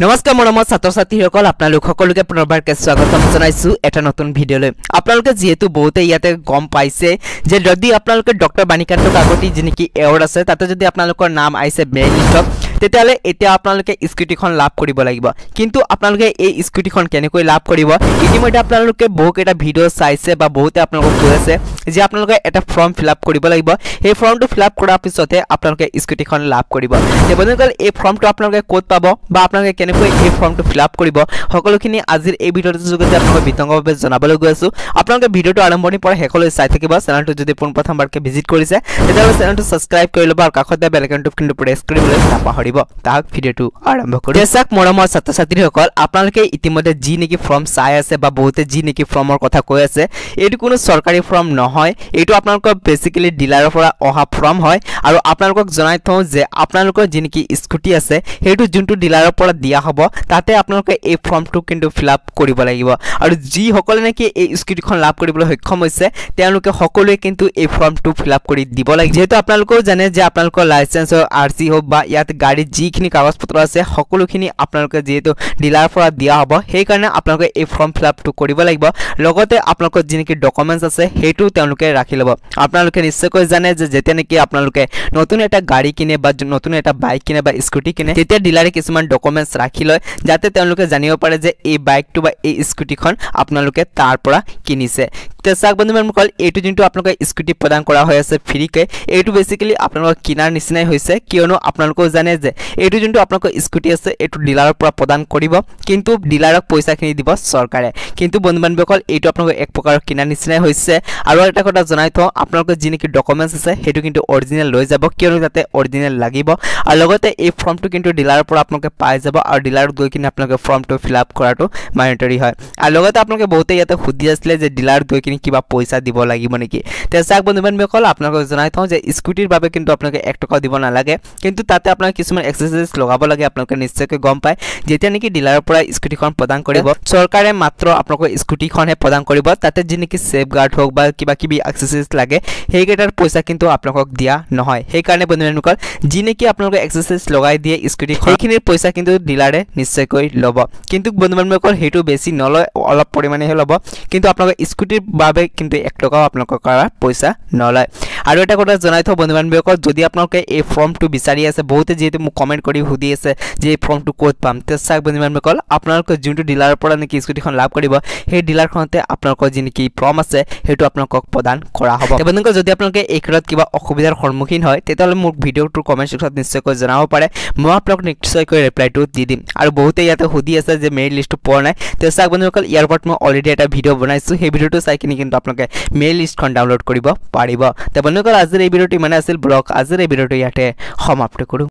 নমস্কাৰ মৰমৰ ছাত্ৰ ছাত্ৰীসকল আপোনালোক সকলোকে পুনৰবাৰকে স্বাগতম জনাইছো এটা নতুন ভিডিঅলৈ। আপোনালোকে যেহেতু বহুতে ইয়াতে গম পাইছে যে যদি আপোনালোকে ডক্টৰ বাণীকান্ত কাকতি যিনেকি এৱাৰ্ড আছে তাতে যদি আপোনালোকৰ নাম আইছে মেৰিট লিষ্টত তেতিয়ালে এতিয়া আপোনালোকে স্কুটিখন লাভ কৰিব লাগিব। কিন্তু আপোনালোকে এই স্কুটিখন কেনেকৈ লাভ কৰিব ইতিমধ্যে আপোনালোকে বহুকেইটা ভিডিঅ' চাইছে বা বহুতে আপোনালোকক কৈ আছে যে আপোনালোকে এটা ফৰ্ম ফিল আপ কৰিব লাগিব। এই ফৰ্মটো ফিল আপ কৰাৰ পিছতে আপোনালোকে স্কুটিখন লাভ কৰিব। বন্ধুসকল এই ফৰ্মটো আপোনালোকে ক'ত পাব বা আপোনালোকে কেনেকৈ এই ফৰ্মটো ফিল আপ কৰিব সকলোখিনি আজিৰ এই ভিডিঅ'টোৰ যোগেদি আপোনালোকক বিতংভাৱে জনাবলৈ গৈ আছো। আপোনালোকে ভিডিঅ'টো আৰম্ভণিৰ পৰা শেষলৈ চাই থাকিব। চেনেলটো যদি পোনপ্ৰথমবাৰকৈ ভিজিট কৰিছে তেতিয়াহ'লে চেনেলটো ছাবস্ক্ৰাইব কৰি ল'ব আৰু কাষতে বেল আইকনটো কিন্তু প্ৰেছ কৰিবলৈ নাপাহৰিব। তাক ভিডিঅ'টো আৰম্ভ কৰো। চাওক মৰমৰ ছাত্ৰ ছাত্ৰীসকল আপোনালোকে ইতিমধ্যে যি নেকি ফৰ্ম চাই আছে বা বহুতে যি নেকি ফৰ্মৰ কথা কৈ আছে এইটো কোনো চৰকাৰী ফৰ্ম নহয়। এইটো আপোনালোকৰ বেসিক্যালি ডিলাৰৰ পৰা অহা ফৰ্ম হয় আৰু আপোনালোকক জনাই থওঁ যে আপোনালোকৰ যি নেকি স্কুটি আছে সেইটো যোনটো ডিলাৰৰ পৰা দিয়া হ'ব তাতে আপোনালোকে এই ফৰ্মটো কিন্তু ফিল আপ কৰিব লাগিব। আৰু যি সকলে নেকি এই স্কুটিখন লাভ কৰিবলৈ সক্ষম হৈছে তেওঁলোকে সকলোৱে কিন্তু এই ফৰ্মটো ফিল আপ কৰি দিব লাগে। যেহেতু আপোনালোকেও জানে যে আপোনালোকৰ লাইসেন্স হওক আৰসি হওক বা ইয়াত গাড়ীৰ যিখিনি কাগজ পত্ৰ আছে সকলোখিনি আপোনালোকে যেহেতু ডিলাৰৰ পৰা দিয়া হ'ব সেইকাৰণে আপোনালোকে এই ফৰ্ম ফিল আপটো কৰিব লাগিব। লগতে আপোনালোকৰ যি নেকি ডকুমেণ্টছ আছে সেইটো তেওঁলোকে ৰাখি ল'ব। আপোনালোকে নিশ্চয়কৈ জানে যে যেতিয়া নেকি আপোনালোকে নতুন এটা গাড়ী কিনে বা নতুন এটা বাইক কিনে বা স্কুটি কিনে তেতিয়া ডিলাৰে কিছুমান ডকুমেণ্টছ ৰাখি লয় যাতে তেওঁলোকে জানিব পাৰে যে এই বাইকটো বা এই স্কুটিখন আপোনালোকে তাৰ পৰা কিনিছে। চাওক বন্ধুসকল এইটো যোনটো আপোনালোকে স্কুটি প্ৰদান কৰা হৈ আছে ফ্ৰীকে এইটো বেসিক্যালি আপোনালোকৰ কিনাৰ নিচিনাই হৈছে কিয়নো আপোনালোকেও জানে যে এইটো যোনটো আপোনালোকৰ স্কুটি আছে এইটো ডিলাৰৰ পৰা প্ৰদান কৰিব কিন্তু ডিলাৰক পইচাখিনি দিব চৰকাৰে। কিন্তু বন্ধুসকল এইটো আপোনালোকৰ এক প্ৰকাৰৰ কিনাৰ নিচিনাই হৈছে। আৰু এটা কথা জনাই থওঁ আপোনালোকৰ যি নেকি ডকুমেণ্টছ আছে সেইটো কিন্তু অৰিজিনেল লৈ যাব কিয়নো তাতে অৰিজিনেল লাগিব। আৰু লগতে এই ফৰ্মটো কিন্তু ডিলাৰৰ পৰা আপোনালোকে পাই যাব আৰু ডিলাৰত গৈ কিনে আপোনালোকে ফৰ্মটো ফিল আপ কৰাটো ম্যান্ডেটৰী হয়। আৰু লগতে আপোনালোকে বহুতে ইয়াতে সুধি আছিলে যে ডিলাৰত গৈ কিনে কিবা পইচা দিব লাগিব নেকি। চাওক বন্ধুসকল আপোনালোকক জনাই থওঁ যে স্কুটিৰ বাবে কিন্তু আপোনালোকে 1 টকা দিব নালাগে কিন্তু তাতে আপোনালোকে কিছুমান এক্সেসৰিজ লগাব লাগে। আপোনালোকে নিশ্চয়কৈ গম পায় যেতিয়া নেকি ডিলাৰৰ পৰা স্কুটিখন প্ৰদান কৰিব চৰকাৰে মাত্ৰ আপোনালোকৰ স্কুটিখনহে প্ৰদান কৰিব। তাতে যি নেকি সেফ গাৰ্ড হওক বা কিবা কিবি এক্সেসৰিজ লাগে সেইকেইটাৰ পইচা কিন্তু আপোনালোকক দিয়া নহয়। সেইকাৰণে বন্ধুসকল যি নেকি আপোনালোকে এক্সেসৰিজ লগাই দিয়ে স্কুটি সেইখিনিৰ পইচা কিন্তু ডিলাৰে নিশ্চয়কৈ ল'ব। কিন্তু বন্ধুসকল সেইটো বেছি নলয় অলপ পৰিমাণেহে ল'ব কিন্তু আপোনালোকৰ স্কুটিৰ বাবে কিন্তু 1 টকাও আপোনালোকৰ পৰা পইচা নলয়। আৰু এটা কথা জনাই থওঁ বন্ধুসকল যদি আপোনালোকে এই ফৰ্মটো বিচাৰি আছে বহুতে যেহেতু মোক কমেন্ট কৰি সুধি আছে যে এই ফৰ্মটো ক'ত পাম চাওক বন্ধুসকল আপোনালোকে যোনটো ডিলাৰৰ পৰা নেকি স্কুটিখন লাভ কৰিব সেই ডিলাৰখনতে আপোনালোকৰ যি নেকি ফৰ্ম আছে সেইটো আপোনালোকক প্ৰদান কৰা হ'ব। বন্ধুসকল যদি আপোনালোকে এই ক্ষেত্ৰত কিবা অসুবিধাৰ সন্মুখীন হয় তেতিয়াহ'লে মোক ভিডিঅ'টোৰ কমেন্ট সেকশ্যনত নিশ্চয়কৈ জনাব পাৰে। মই আপোনালোকক নিশ্চয়কৈ ৰিপ্লাইটো দি দিম। আৰু বহুতে ইয়াতে সুধি আছে যে মেৰিট লিষ্টটো পোৱা নাই চাওক বন্ধুসকল ইয়াৰ ওপৰত মই অলৰেডি এটা ভিডিঅ' বনাইছোঁ সেই ভিডিঅ'টো চাই কিনে কিন্তু আপোনালোকে মেৰিট লিষ্টখন ডাউনলোড কৰিব পাৰিব। বন্ধুসকল আজিৰ এই ভিডিঅ'টো ইমানে আছিল ব্লগ আজিৰ এই ভিডিঅ'টো ইয়াতে সমাপ্ত কৰোঁ।